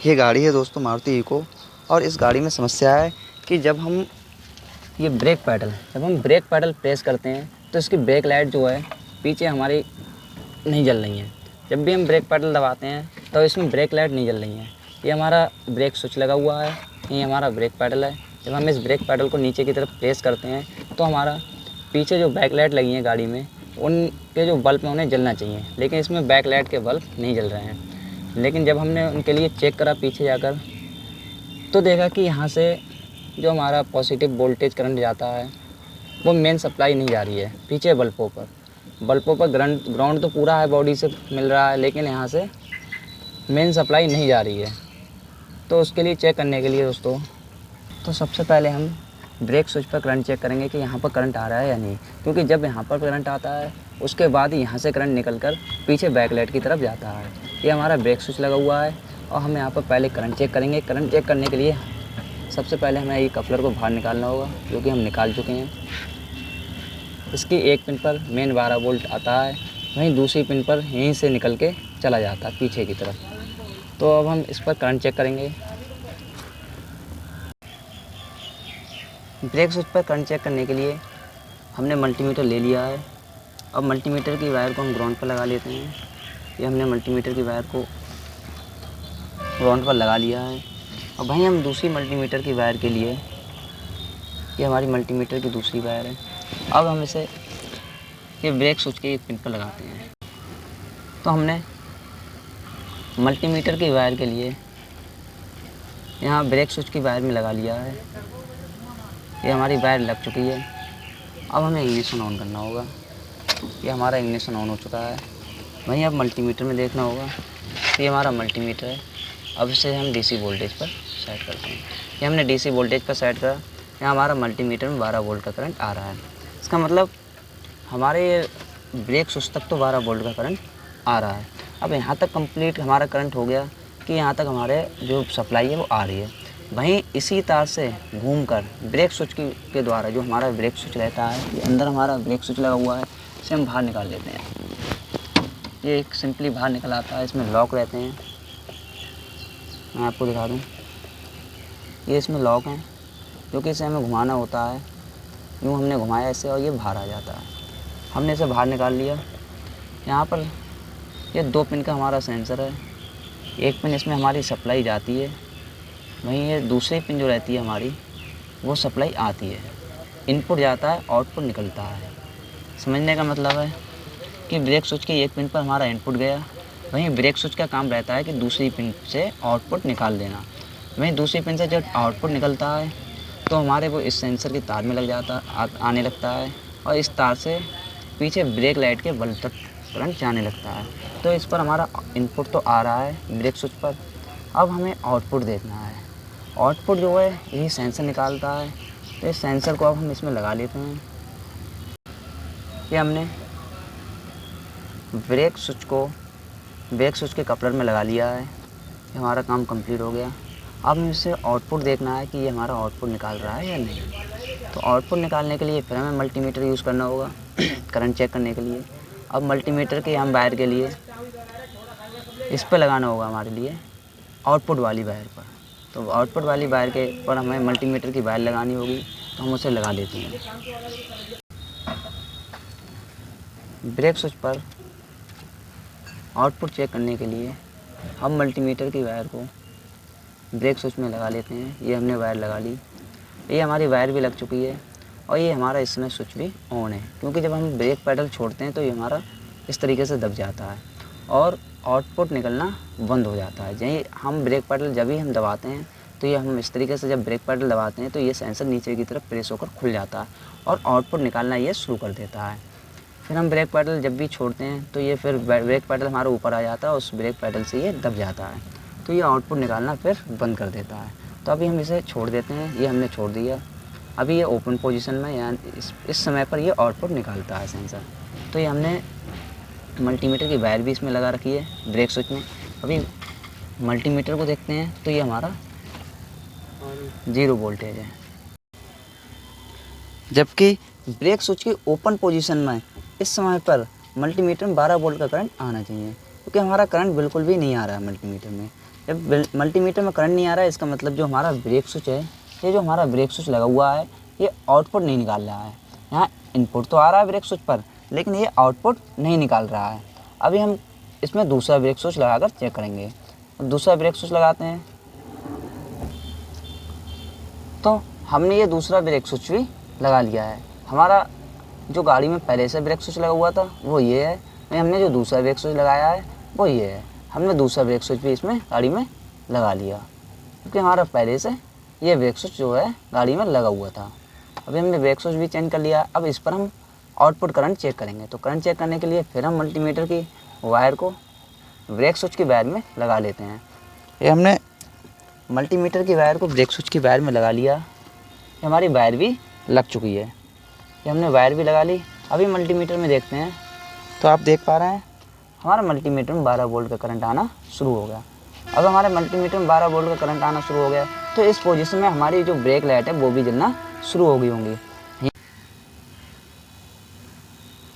ये गाड़ी है दोस्तों मारुति इको। और इस गाड़ी में समस्या है कि जब हम ये ब्रेक पैडल प्रेस करते हैं तो इसकी ब्रेक लाइट जो है पीछे हमारी नहीं जल रही हैं। जब भी हम ब्रेक पैडल दबाते हैं तो इसमें ब्रेक लाइट नहीं जल रही हैं। ये हमारा ब्रेक स्विच लगा हुआ है, ये हमारा ब्रेक पैडल है। जब हम इस ब्रेक पैडल को नीचे की तरफ प्रेस करते हैं तो हमारा पीछे जो बैक लाइट लगी हैं गाड़ी में, उनके जो बल्ब हैं उन्हें जलना चाहिए, लेकिन इसमें बैक लाइट के बल्ब नहीं जल रहे हैं। लेकिन जब हमने उनके लिए चेक करा पीछे जाकर तो देखा कि यहाँ से जो हमारा पॉजिटिव वोल्टेज करंट जाता है वो मेन सप्लाई नहीं जा रही है। पीछे बल्बों पर ग्राउंड तो पूरा है, बॉडी से मिल रहा है, लेकिन यहाँ से मेन सप्लाई नहीं जा रही है। तो उसके लिए चेक करने के लिए दोस्तों, तो सबसे पहले हम ब्रेक स्विच पर करंट चेक करेंगे कि यहाँ पर करंट आ रहा है या नहीं, क्योंकि जब यहाँ पर करंट आता है उसके बाद ही यहाँ से करंट निकलकर पीछे बैकलाइट की तरफ जाता है। ये हमारा ब्रेक स्विच लगा हुआ है और हम यहाँ पर पहले करंट चेक करेंगे। करंट चेक करने के लिए सबसे पहले हमें ये कपलर को बाहर निकालना होगा, जो कि हम निकाल चुके हैं। इसकी एक पिन पर मेन 12 वोल्ट आता है, वहीं दूसरी पिन पर यहीं से निकल के चला जाता है पीछे की तरफ। तो अब हम इस पर करंट चेक करेंगे। ब्रेक स्विच पर करंट चेक करने के लिए हमने मल्टीमीटर ले लिया है। अब मल्टीमीटर की वायर को हम ग्राउंड पर लगा लेते हैं। ये हमने मल्टीमीटर की वायर को ग्राउंड पर लगा लिया है। और वहीं हम दूसरी मल्टीमीटर की वायर के लिए, ये हमारी मल्टीमीटर की दूसरी वायर है, अब हम इसे ये ब्रेक स्विच के एक पिन पर लगाते हैं। तो हमने मल्टीमीटर की वायर के लिए यहाँ ब्रेक स्विच की वायर में लगा लिया है। ये हमारी वायर लग चुकी है। अब हमें इग्निशन ऑन करना होगा। ये हमारा इग्निशन ऑन हो चुका है। वहीं अब मल्टीमीटर में देखना होगा। ये हमारा मल्टीमीटर है। अब इसे हम डीसी वोल्टेज पर सेट करते हैं। ये हमने डीसी वोल्टेज पर सेट करा। यहाँ हमारा मल्टीमीटर में 12 वोल्ट का करंट आ रहा है। इसका मतलब हमारे ब्रेक स्विच तक तो 12 वोल्ट का करंट आ रहा है। अब यहाँ तक कंप्लीट हमारा करंट हो गया कि यहाँ तक हमारे जो सप्लाई है वो आ रही है। वहीं इसी तार से घूमकर ब्रेक स्विच के द्वारा जो हमारा ब्रेक स्विच रहता है, ये अंदर हमारा ब्रेक स्विच लगा हुआ है, इसे हम बाहर निकाल लेते हैं। ये एक सिंपली बाहर निकल आता है। इसमें लॉक रहते हैं, मैं आपको दिखा दूँ। ये इसमें लॉक हैं, जो कि इसे हमें घुमाना होता है। यूँ हमने घुमाया इसे और ये बाहर आ जाता है। हमने इसे बाहर निकाल लिया। यहाँ पर ये 2 पिन का हमारा सेंसर है। एक पिन इसमें हमारी सप्लाई जाती है, वहीं ये दूसरी पिन जो रहती है हमारी वो सप्लाई आती है। इनपुट जाता है, आउटपुट निकलता है। समझने का मतलब है कि ब्रेक स्विच की एक पिन पर हमारा इनपुट गया, वहीं ब्रेक स्विच का काम रहता है कि दूसरी पिन से आउटपुट निकाल देना। वहीं दूसरी पिन से जब आउटपुट निकलता है तो हमारे वो इस सेंसर की तार में लग जाता आने लगता है, और इस तार से पीछे ब्रेक लाइट के बल्ब तक करंट जाने लगता है। तो इस पर हमारा इनपुट तो आ रहा है ब्रेक स्विच पर। अब हमें आउटपुट देखना है। आउटपुट जो है यही सेंसर निकालता है। तो इस सेंसर को अब हम इसमें लगा लेते हैं। ये हमने ब्रेक स्विच के कपलर में लगा लिया है। ये हमारा काम कंप्लीट हो गया। अब हमें इससे आउटपुट देखना है कि ये हमारा आउटपुट निकाल रहा है या नहीं। तो आउटपुट निकालने के लिए फिर हमें मल्टीमीटर यूज़ करना होगा करंट चेक करने के लिए। अब मल्टीमीटर के हम वायर के लिए इस पर लगाना होगा हमारे लिए आउटपुट वाली वायर पर। तो आउटपुट वाली वायर के पर हमें मल्टीमीटर की वायर लगानी होगी, तो हम उसे लगा लेते हैं। ब्रेक स्विच पर आउटपुट चेक करने के लिए हम मल्टीमीटर की वायर को ब्रेक स्विच में लगा लेते हैं। ये हमने वायर लगा ली। ये हमारी वायर भी लग चुकी है और ये हमारा इसमें स्विच भी ऑन है, क्योंकि जब हम ब्रेक पैडल छोड़ते हैं तो ये हमारा इस तरीके से दब जाता है और आउटपुट निकलना बंद हो जाता है। यही हम ब्रेक पैडल जब भी हम दबाते हैं तो ये हम इस तरीके से जब ब्रेक पैडल दबाते हैं तो ये सेंसर नीचे की तरफ प्रेस होकर खुल जाता है और आउटपुट निकालना ये शुरू कर देता है। फिर हम ब्रेक पैडल जब भी छोड़ते हैं तो ये फिर ब्रेक पैडल हमारा ऊपर आ जाता है, उस ब्रेक पैडल से ये दब जाता है, तो ये आउटपुट निकालना फिर बंद कर देता है। तो अभी हम इसे छोड़ देते हैं। ये हमने छोड़ दिया। अभी ये ओपन पोजीशन में, यानी इस समय पर ये आउटपुट निकालता है सेंसर। तो ये हमने मल्टीमीटर की वायर भी इसमें लगा रखी है ब्रेक स्विच में। अभी मल्टीमीटर को देखते हैं तो ये हमारा 0 वोल्टेज है, जबकि ब्रेक स्विच की ओपन पोजीशन में इस समय पर मल्टीमीटर में 12 वोल्ट का करंट आना चाहिए, क्योंकि हमारा करंट बिल्कुल भी नहीं आ रहा है मल्टीमीटर में। जब मल्टीमीटर में करंट नहीं आ रहा है, इसका मतलब जो हमारा ब्रेक स्विच है, ये जो हमारा ब्रेक स्विच लगा हुआ है, ये आउटपुट नहीं निकाल रहा है। यहाँ इनपुट तो आ रहा है ब्रेक स्विच पर, लेकिन ये आउटपुट नहीं निकाल रहा है। अभी हम इसमें दूसरा ब्रेक स्विच लगाकर चेक करेंगे। दूसरा ब्रेक स्विच लगाते हैं, तो हमने ये दूसरा ब्रेक स्विच भी लगा लिया है। हमारा जो गाड़ी में पहले से ब्रेक स्विच लगा हुआ था वो ये है, हमने जो दूसरा ब्रेक स्विच लगाया है वो ये है। हमने दूसरा ब्रेक स्विच भी इसमें गाड़ी में लगा लिया, क्योंकि हमारा पहले से ये ब्रेक स्विच जो है गाड़ी में लगा हुआ था। अभी हमने ब्रेक स्विच भी चेंज कर लिया। अब इस पर हम आउटपुट करंट चेक करेंगे। तो करंट चेक करने के लिए फिर हम मल्टीमीटर की वायर को ब्रेक स्विच की वायर में लगा लेते हैं। ये हमने मल्टीमीटर की वायर को ब्रेक स्विच की वायर में लगा लिया। ये हमारी वायर भी लग चुकी है, ये हमने वायर भी लगा ली। अभी मल्टीमीटर में देखते हैं, तो आप देख पा रहे हैं हमारा मल्टीमीटर में 12 वोल्ट का करंट आना शुरू हो गया। अब हमारे मल्टीमीटर में 12 वोल्ट का करंट आना शुरू हो गया, तो इस पोजीशन में हमारी जो ब्रेक लाइट है वो भी जलना शुरू हो गई होंगी।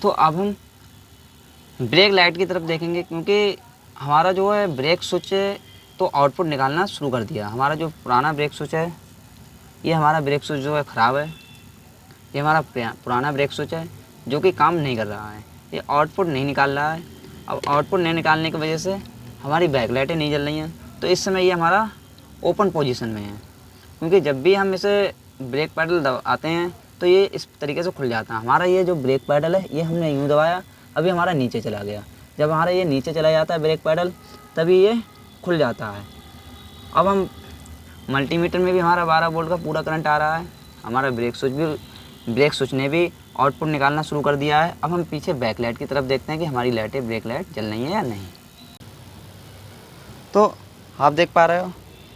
तो अब हम ब्रेक लाइट की तरफ देखेंगे, क्योंकि हमारा जो है ब्रेक स्विच तो आउटपुट निकालना शुरू कर दिया। हमारा जो पुराना ब्रेक स्विच है, ये हमारा ब्रेक स्विच जो है ख़राब है। ये हमारा पुराना ब्रेक स्विच है जो कि काम नहीं कर रहा है, ये आउटपुट नहीं निकाल रहा है। अब आउटपुट नहीं निकालने की वजह से हमारी बैक लाइटें नहीं जल रही हैं। तो इस समय ये हमारा ओपन पोजीशन में है, क्योंकि जब भी हम इसे ब्रेक पैडल दबाते हैं तो ये इस तरीके से खुल जाता है। हमारा ये जो ब्रेक पैडल है ये हमने यूँ दबाया, अभी हमारा नीचे चला गया। जब हमारा ये नीचे चला जाता है ब्रेक पैडल, तभी ये खुल जाता है। अब हम मल्टीमीटर में भी हमारा 12 वोल्ट का पूरा करंट आ रहा है। हमारा ब्रेक स्विच ने भी आउटपुट निकालना शुरू कर दिया है। अब हम पीछे बैक लाइट की तरफ देखते हैं कि हमारी लाइटें ब्रेक लाइट जल रही है या नहीं। तो आप देख पा रहे हो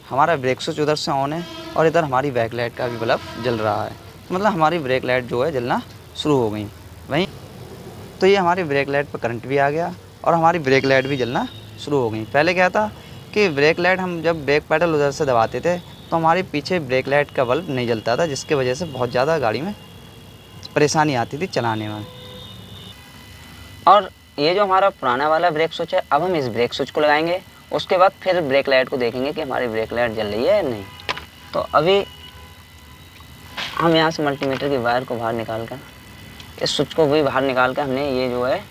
हमारा ब्रेक स्विच उधर से ऑन है और इधर हमारी बैक लाइट का भी बल्ब जल रहा है। तो मतलब हमारी ब्रेक लाइट जो है जलना शुरू हो गई। वहीं तो ये हमारी ब्रेक लाइट पर करंट भी आ गया और हमारी ब्रेक लाइट भी जलना शुरू हो गई। पहले क्या था कि ब्रेक लाइट हम जब ब्रेक पैडल उधर से दबाते थे तो हमारे पीछे ब्रेक लाइट का बल्ब नहीं जलता था, जिसकी वजह से बहुत ज़्यादा गाड़ी में परेशानी आती थी चलाने में। और ये जो हमारा पुराना वाला ब्रेक स्विच है, अब हम इस ब्रेक स्विच को लगाएंगे, उसके बाद फिर ब्रेक लाइट को देखेंगे कि हमारी ब्रेक लाइट जल रही है या नहीं। तो अभी हम यहाँ से मल्टीमीटर की वायर को बाहर निकाल कर, इस स्विच को भी बाहर निकाल कर हमने ये जो है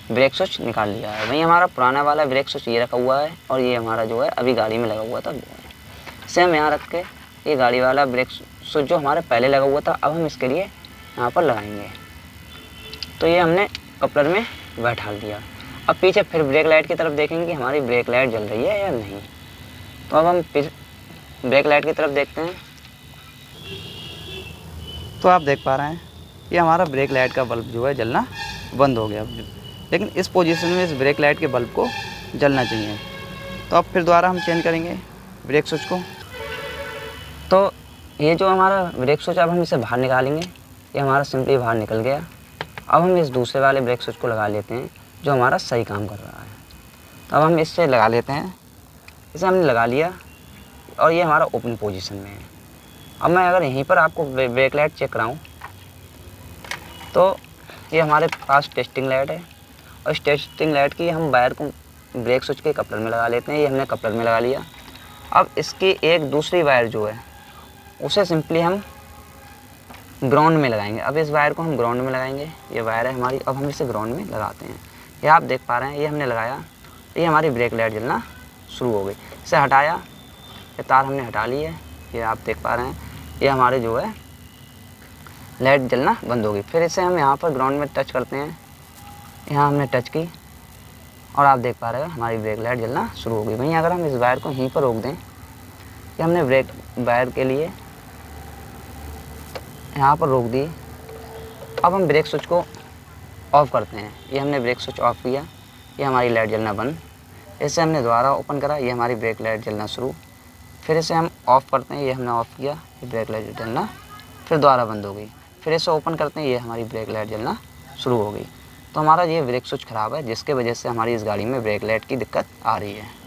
ब्रेक स्विच निकाल लिया है। वहीं हमारा पुराना वाला ब्रेक स्विच ये रखा हुआ है और ये हमारा जो है अभी गाड़ी में लगा हुआ था वो है। इसे हम यहाँ रख के ये गाड़ी वाला ब्रेक स्विच जो हमारे पहले लगा हुआ था, अब हम इसके लिए यहाँ पर लगाएंगे। तो ये हमने कपलर में बैठा दिया। अब पीछे फिर ब्रेक लाइट की तरफ देखेंगे कि हमारी ब्रेक लाइट जल रही है या नहीं। तो अब हम ब्रेक लाइट की तरफ देखते हैं, तो आप देख पा रहे हैं ये हमारा ब्रेक लाइट का बल्ब जो है जलना बंद हो गया। लेकिन इस पोजीशन में इस ब्रेक लाइट के बल्ब को जलना चाहिए। तो अब फिर दोबारा हम चेंज करेंगे ब्रेक स्विच को। तो ये जो हमारा ब्रेक स्विच, अब हम इसे बाहर निकालेंगे। ये हमारा सिंपली बाहर निकल गया। अब हम इस दूसरे वाले ब्रेक स्विच को लगा लेते हैं जो हमारा सही काम कर रहा है। तो अब हम इससे लगा लेते हैं। इसे हमने लगा लिया और ये हमारा ओपन पोजीशन में है। अब मैं अगर यहीं पर आपको ब्रेक लाइट चेक कराऊँ तो ये हमारे पास टेस्टिंग लाइट है और इस टेस्टिंग लाइट की हम वायर को ब्रेक स्विच के कपलर में लगा लेते हैं। ये हमने कपलर में लगा लिया। अब इसकी एक दूसरी वायर जो है उसे सिंपली हम ग्राउंड में लगाएंगे। अब इस वायर को हम ग्राउंड में लगाएंगे। ये वायर है हमारी, अब हम इसे ग्राउंड में लगाते हैं। ये आप देख पा रहे हैं, ये हमने लगाया, ये हमारी ब्रेक लाइट जलना शुरू हो गई। इसे हटाया, ये तार हमने हटा ली है, ये आप देख पा रहे हैं, ये हमारे जो है लाइट जलना बंद हो गई। फिर इसे हम यहाँ पर ग्राउंड में टच करते हैं। यहाँ हमने टच की और आप देख पा रहे हैं हमारी ब्रेक लाइट जलना शुरू हो गई। वहीं अगर हम इस वायर को यहीं पर रोक दें कि हमने ब्रेक वायर के लिए यहाँ पर रोक दी। अब हम ब्रेक स्विच को ऑफ़ करते हैं। ये हमने ब्रेक स्विच ऑफ़ किया, ये हमारी लाइट जलना बंद। इसे हमने दोबारा ओपन करा, ये हमारी ब्रेक लाइट जलना शुरू। फिर इसे हम ऑफ़ करते हैं, ये हमने ऑफ़ किया, ये ब्रेक लाइट जलना फिर दोबारा बंद हो गई। फिर इसे ओपन करते हैं, ये हमारी ब्रेक लाइट जलना शुरू हो गई। तो हमारा ये ब्रेक स्विच ख़राब है, जिसके वजह से हमारी इस गाड़ी में ब्रेक लाइट की दिक्कत आ रही है।